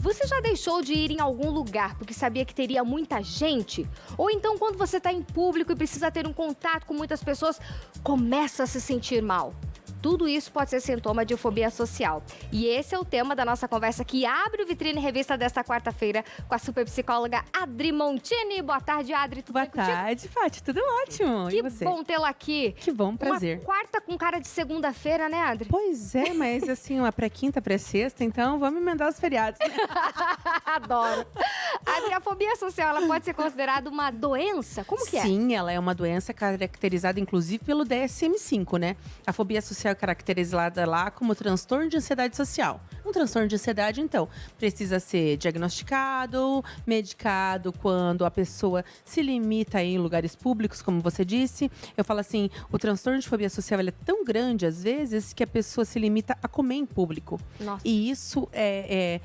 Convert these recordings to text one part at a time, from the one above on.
Você já deixou de ir em algum lugar porque sabia que teria muita gente? Ou então quando você está em público e precisa ter um contato com muitas pessoas, começa a se sentir mal? Tudo isso pode ser sintoma de fobia social. E esse é o tema da nossa conversa que abre o Vitrine Revista desta quarta-feira com a super psicóloga Adri Montini. Boa tarde, Adri. Tudo Boa bem contigo? tarde, Fati. Tudo ótimo. Que E você? bom tê-la aqui. Que bom, prazer. Uma quarta com cara de segunda-feira, né, Adri? Pois é, mas assim, uma pré-quinta, pré-sexta, então vamos emendar os feriados, né? Adoro. Adri, a fobia social, ela pode ser considerada uma doença? Como que é? Sim, ela é uma doença caracterizada, inclusive, pelo DSM-5, né? A fobia social é caracterizada lá como transtorno de ansiedade social. Um transtorno de ansiedade, então, precisa ser diagnosticado, medicado quando a pessoa se limita em lugares públicos, como você disse. Eu falo assim, o transtorno de fobia social ele é tão grande, às vezes, que a pessoa se limita a comer em público. Nossa. E isso é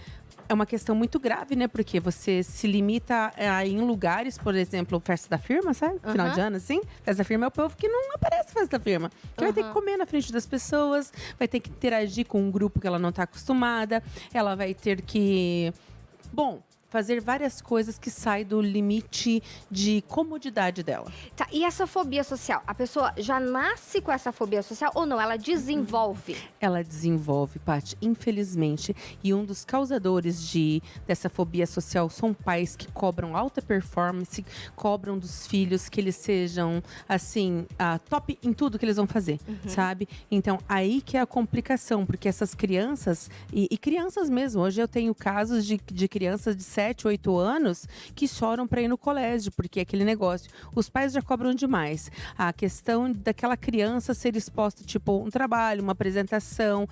uma questão muito grave, né? Porque você se limita a ir em lugares, por exemplo, festa da firma, sabe? Final de ano, assim. Festa da firma é o povo que não aparece festa da firma. Que vai ter que comer na frente das pessoas, vai ter que interagir com um grupo que ela não está acostumada. Ela vai ter que... Bom, fazer várias coisas que saem do limite de comodidade dela. Tá, e essa fobia social? A pessoa já nasce com essa fobia social ou não? Ela desenvolve? Ela desenvolve, Paty, infelizmente. E um dos causadores dessa fobia social são pais que cobram alta performance, cobram dos filhos que eles sejam, assim, top em tudo que eles vão fazer, sabe? Então, aí que é a complicação, porque essas crianças, e crianças mesmo, hoje eu tenho casos de crianças de 7, 8 anos que choram para ir no colégio, porque é aquele negócio. Os pais já cobram demais. A questão daquela criança ser exposta, tipo, um trabalho, uma apresentação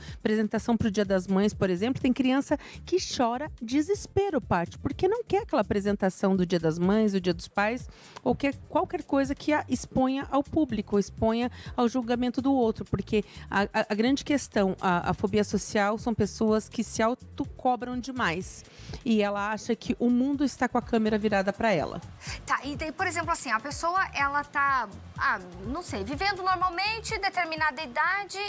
para o Dia das Mães, por exemplo, tem criança que chora desespero, Paty, porque não quer aquela apresentação do Dia das Mães, do Dia dos Pais, ou quer qualquer coisa que a exponha ao público, exponha ao julgamento do outro, porque a grande questão, a fobia social são pessoas que se autocobram demais. E ela acha que o mundo está com a câmera virada para ela. Tá, e daí, por exemplo, assim, a pessoa, ela tá, não sei, vivendo normalmente, determinada idade,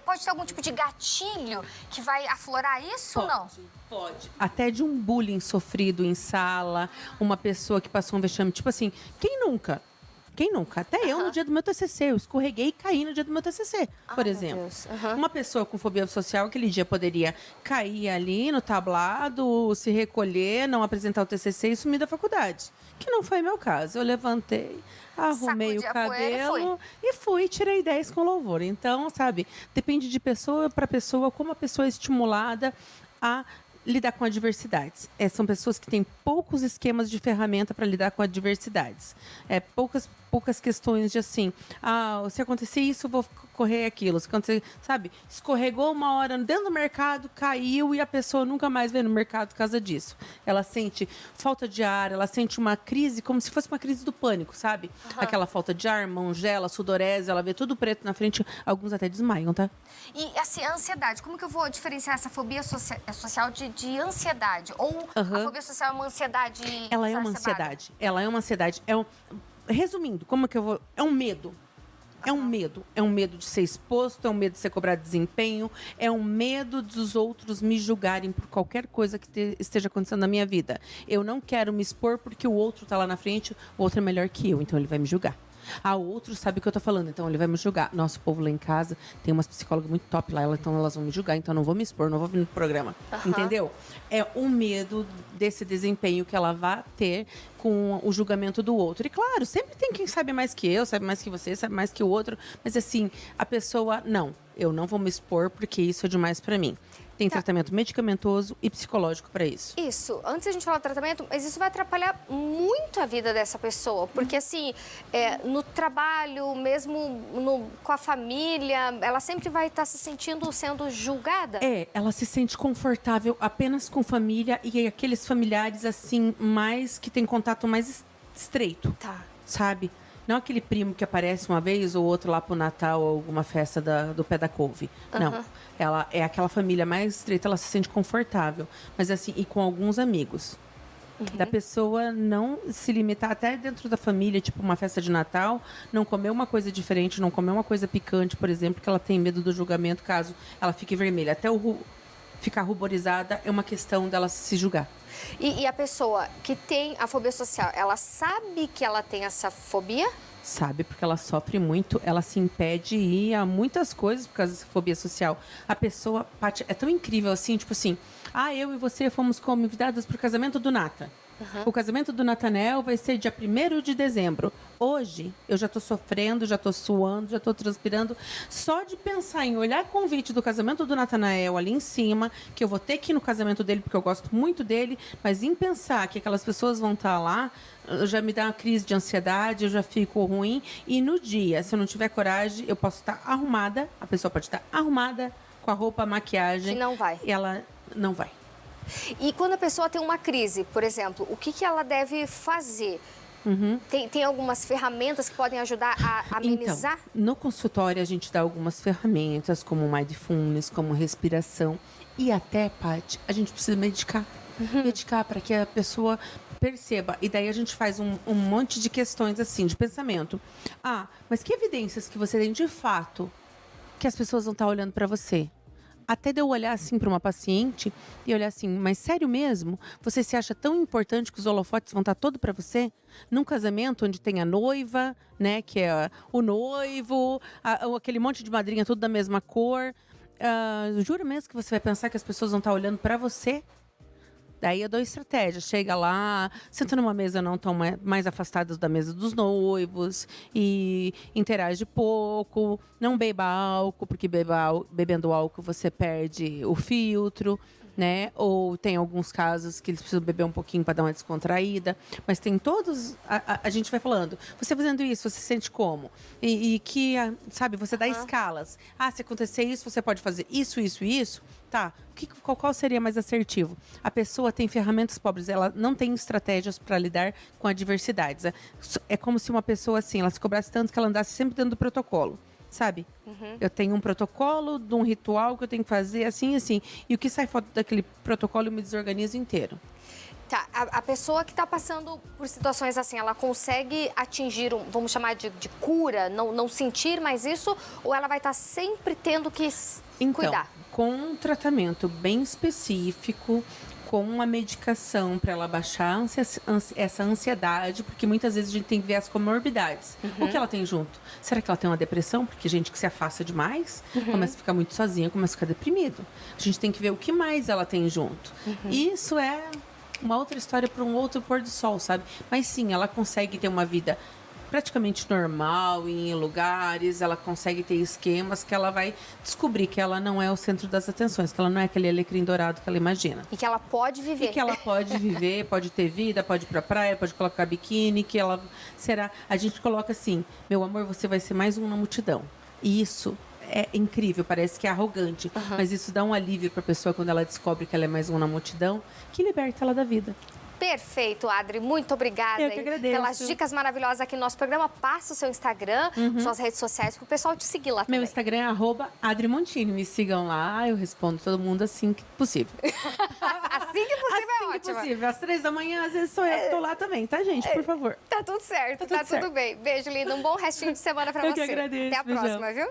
pode ter algum tipo de gatilho que vai aflorar isso ou não? Pode. Até de um bullying sofrido em sala, uma pessoa que passou um vexame, tipo assim, quem nunca? Quem nunca? Até eu, no dia do meu TCC, eu escorreguei e caí no dia do meu TCC, por exemplo. Uma pessoa com fobia social, aquele dia poderia cair ali no tablado, se recolher, não apresentar o TCC e sumir da faculdade. Que não foi meu caso. Eu levantei, arrumei o cabelo e fui, tirei 10 com louvor. Então, sabe, depende de pessoa para pessoa, como a pessoa é estimulada a lidar com adversidades. São pessoas que têm poucos esquemas de ferramenta para lidar com adversidades. Poucas questões de assim, se acontecer isso, eu vou correr aquilo. Se acontecer, sabe, escorregou uma hora dentro do mercado, caiu e a pessoa nunca mais vem no mercado por causa disso. Ela sente falta de ar, ela sente uma crise, como se fosse uma crise do pânico, sabe? Aquela falta de ar, mão gela, sudorese, ela vê tudo preto na frente, alguns até desmaiam, tá? E assim, a ansiedade, como que eu vou diferenciar essa fobia social de ansiedade? Ou a fobia social é uma ansiedade Ela é uma ansiedade. Ela é uma ansiedade. Resumindo, como que eu vou... É um medo. É um medo. É um medo de ser exposto, é um medo de ser cobrado desempenho, é um medo dos outros me julgarem por qualquer coisa que esteja acontecendo na minha vida. Eu não quero me expor porque o outro tá lá na frente, o outro é melhor que eu, então ele vai me julgar. O outro sabe o que eu tô falando, então ele vai me julgar. Nosso povo lá em casa tem umas psicólogas muito top lá, então elas vão me julgar, então eu não vou me expor, não vou vir no programa. Entendeu? É um medo desse desempenho que ela vai ter com o julgamento do outro. E claro, sempre tem quem sabe mais que eu, sabe mais que você, sabe mais que o outro. Mas assim, a pessoa, não, eu não vou me expor porque isso é demais pra mim. Tem tratamento medicamentoso e psicológico para isso. Isso. Antes a gente falar do tratamento, mas isso vai atrapalhar muito a vida dessa pessoa. Porque, assim, no trabalho, mesmo com a família, ela sempre vai estar se sentindo sendo julgada. Ela se sente confortável apenas com família e aqueles familiares, assim, mais que tem contato mais estreito. Tá. Sabe? Não aquele primo que aparece uma vez ou outro lá pro Natal ou alguma festa do pé da couve. Não. Ela é aquela família mais estreita, ela se sente confortável. Mas assim, e com alguns amigos. Da pessoa não se limitar até dentro da família, tipo uma festa de Natal, não comer uma coisa diferente, não comer uma coisa picante, por exemplo, que ela tem medo do julgamento caso ela fique vermelha. Até ficar ruborizada, é uma questão dela se julgar. E a pessoa que tem a fobia social, ela sabe que ela tem essa fobia? Sabe, porque ela sofre muito, ela se impede de ir a muitas coisas por causa dessa fobia social. A pessoa, Paty, é tão incrível assim, tipo assim, eu e você fomos convidadas para o casamento do Nata. O casamento do Nathanael vai ser dia 1º de dezembro. Hoje, eu já estou sofrendo, já estou suando, já estou transpirando. Só de pensar em olhar convite do casamento do Nathanael ali em cima, que eu vou ter que ir no casamento dele, porque eu gosto muito dele, mas em pensar que aquelas pessoas vão estar lá, já me dá uma crise de ansiedade, eu já fico ruim. E no dia, se eu não tiver coragem, eu posso estar arrumada, a pessoa pode estar arrumada, com a roupa, a maquiagem. Que não vai. E ela não vai. E quando a pessoa tem uma crise, por exemplo, o que ela deve fazer? Tem algumas ferramentas que podem ajudar a amenizar? Então, no consultório, a gente dá algumas ferramentas, como mindfulness, como respiração. E até, Paty, a gente precisa medicar. Medicar para que a pessoa perceba. E daí a gente faz um monte de questões, assim, de pensamento. Mas que evidências que você tem de fato que as pessoas vão estar olhando para você? Até de eu olhar assim para uma paciente e olhar assim, mas sério mesmo? Você se acha tão importante que os holofotes vão estar todo para você? Num casamento onde tem a noiva, né, que é o noivo, aquele monte de madrinha tudo da mesma cor. Jura mesmo que você vai pensar que as pessoas vão estar olhando para você? Daí eu dou estratégia, chega lá, senta numa mesa não tão mais afastadas da mesa dos noivos e interage pouco, não beba álcool, porque bebendo álcool você perde o filtro, né? Ou tem alguns casos que eles precisam beber um pouquinho para dar uma descontraída, mas tem todos, a gente vai falando, você fazendo isso, você se sente como? E que, sabe, você dá escalas. Se acontecer isso, você pode fazer isso, isso e isso. Tá, qual seria mais assertivo? A pessoa tem ferramentas pobres, ela não tem estratégias para lidar com adversidades. É como se uma pessoa, assim, ela se cobrasse tanto que ela andasse sempre dentro do protocolo, sabe? Eu tenho um protocolo de um ritual que eu tenho que fazer assim, assim. E o que sai fora daquele protocolo, eu me desorganizo inteiro. Tá, a pessoa que está passando por situações assim, ela consegue atingir, vamos chamar de cura, não sentir mais isso? Ou ela vai estar sempre tendo que cuidar? Com um tratamento bem específico, com uma medicação para ela baixar essa ansiedade, porque muitas vezes a gente tem que ver as comorbidades. O que ela tem junto? Será que ela tem uma depressão? Porque gente que se afasta demais começa a ficar muito sozinha, começa a ficar deprimido. A gente tem que ver o que mais ela tem junto. Isso é uma outra história para um outro pôr do sol, sabe? Mas sim, ela consegue ter uma vida praticamente normal em lugares, ela consegue ter esquemas que ela vai descobrir que ela não é o centro das atenções, que ela não é aquele alecrim dourado que ela imagina. E que ela pode viver. E que ela pode viver, pode ter vida, pode ir pra praia, pode colocar biquíni, que ela será... A gente coloca assim, meu amor, você vai ser mais um na multidão. E isso é incrível, parece que é arrogante, mas isso dá um alívio pra pessoa quando ela descobre que ela é mais um na multidão, que liberta ela da vida. Perfeito, Adri. Muito obrigada Eu que agradeço. pelas dicas maravilhosas aqui no nosso programa. Passa o seu Instagram, suas redes sociais, para o pessoal te seguir lá também. Meu Instagram é @AdriMontini. Me sigam lá, eu respondo todo mundo assim que possível. Assim que possível é ótimo. Assim que possível. Às 3 da manhã, às vezes sou eu que tô lá também, tá, gente? Por favor. Tá tudo certo, tá tudo bem. Beijo, linda. Um bom restinho de semana para você. Eu que agradeço. Até a próxima, viu?